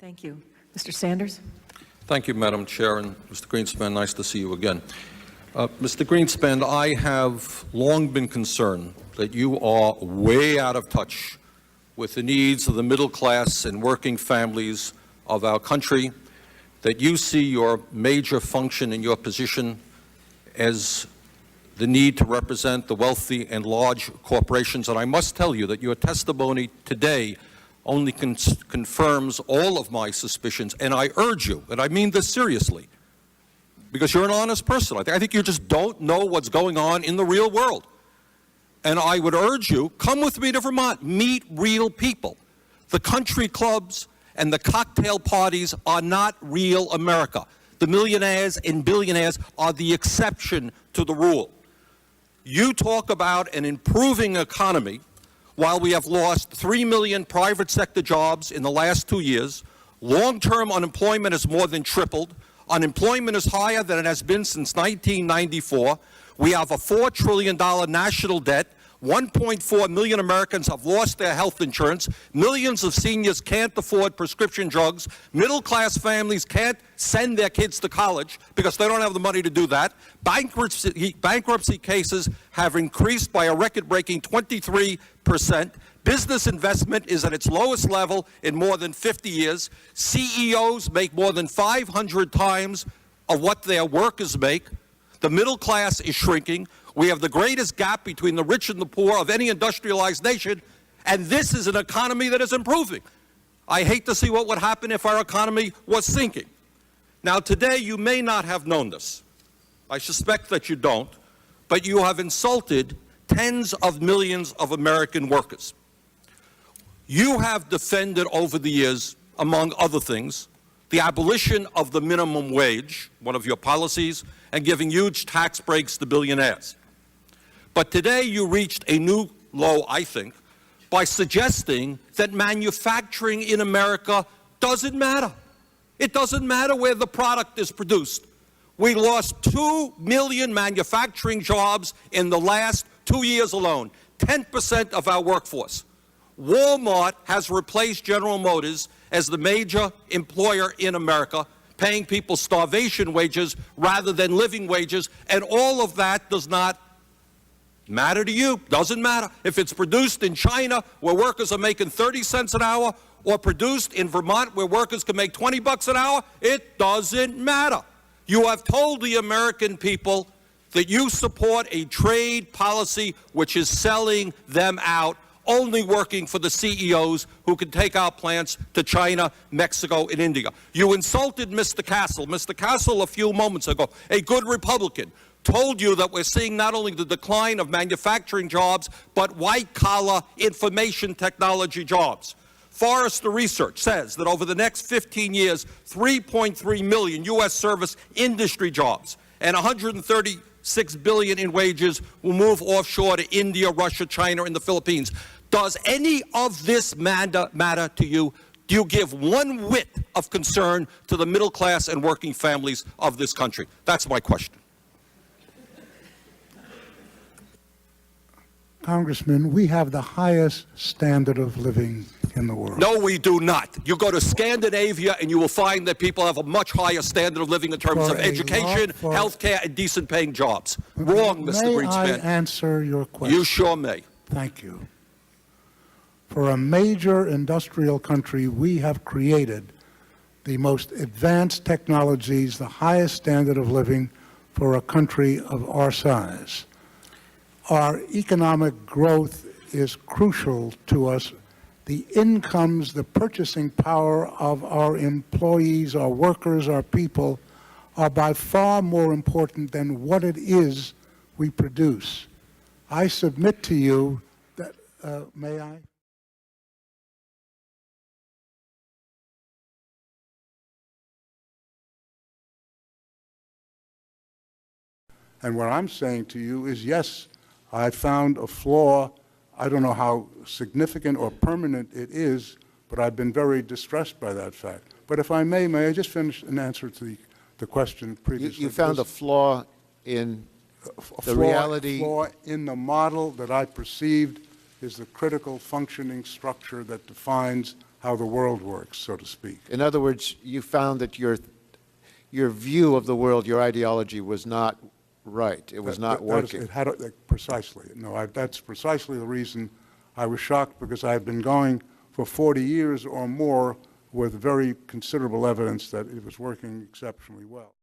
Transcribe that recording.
Thank you. Mr. Sanders? Thank you, Madam Chair, and Mr. Greenspan, nice to see you again. Mr. Greenspan, I have long been concerned that you are way out of touch with the needs of the middle class and working families of our country, that you see your major function in your position as the need to represent the wealthy and large corporations. And I must tell you that your testimony today only confirms all of my suspicions, and I urge you, and I mean this seriously, because you're an honest person. I think you just don't know what's going on in the real world. And I would urge you, come with me to Vermont, meet real people. The country clubs and the cocktail parties are not real America. The millionaires and billionaires are the exception to the rule. You talk about an improving economy while we have lost 3 million private sector jobs in the last 2 years. Long-term unemployment has more than tripled. Unemployment is higher than it has been since 1994. We have a $4 trillion national debt. 1.4 million Americans have lost their health insurance. Millions of seniors can't afford prescription drugs. Middle-class families can't send their kids to college because they don't have the money to do that. Bankruptcy cases have increased by a record-breaking 23%. Business investment is at its lowest level in more than 50 years. CEOs make more than 500 times of what their workers make. The middle class is shrinking. We have the greatest gap between the rich and the poor of any industrialized nation, and this is an economy that is improving. I hate to see what would happen if our economy was sinking. Now, today, you may not have known this. I suspect that you don't, but you have insulted tens of millions of American workers. You have defended over the years, among other things, the abolition of the minimum wage, one of your policies, and giving huge tax breaks to billionaires. But today you reached a new low, I think, by suggesting that manufacturing in America doesn't matter. It doesn't matter where the product is produced. We lost 2 million manufacturing jobs in the last 2 years alone, 10% of our workforce. Walmart has replaced General Motors as the major employer in America, paying people starvation wages rather than living wages, and all of that does not matter to you. Doesn't matter. If it's produced in China, where workers are making 30 cents an hour, or produced in Vermont, where workers can make 20 bucks an hour, it doesn't matter. You have told the American people that you support a trade policy which is selling them out, only working for the CEOs who can take our plants to China, Mexico, and India. You insulted Mr. Castle. Mr. Castle, a few moments ago, a good Republican, told you that we're seeing not only the decline of manufacturing jobs, but white-collar information technology jobs. Forrester Research says that over the next 15 years, 3.3 million U.S. service industry jobs and 136 billion in wages will move offshore to India, Russia, China, and the Philippines. Does any of this matter to you? Do you give one whit of concern to the middle class and working families of this country? That's my question. Congressman, we have the highest standard of living in the world. No, we do not. You go to Scandinavia and you will find that people have a much higher standard of living in terms of education, health care, and decent paying jobs. Wrong, Mr. Greenspan. May I answer your question? You sure may. Thank you. For a major industrial country, we have created the most advanced technologies, the highest standard of living for a country of our size. Our economic growth is crucial to us. The incomes, the purchasing power of our employees, our workers, our people are by far more important than what it is we produce. I submit to you that, may I? And what I'm saying to you is, yes, I found a flaw. I don't know how significant or permanent it is, but I've been very distressed by that fact. But if I may I just finish an answer to the question previously? You found a flaw in the reality? A flaw in the model that I perceived is the critical functioning structure that defines how the world works, so to speak. In other words, you found that your view of the world, your ideology was not right. It was not working. Precisely. No, that's precisely the reason I was shocked, because I had been going for 40 years or more with very considerable evidence that it was working exceptionally well.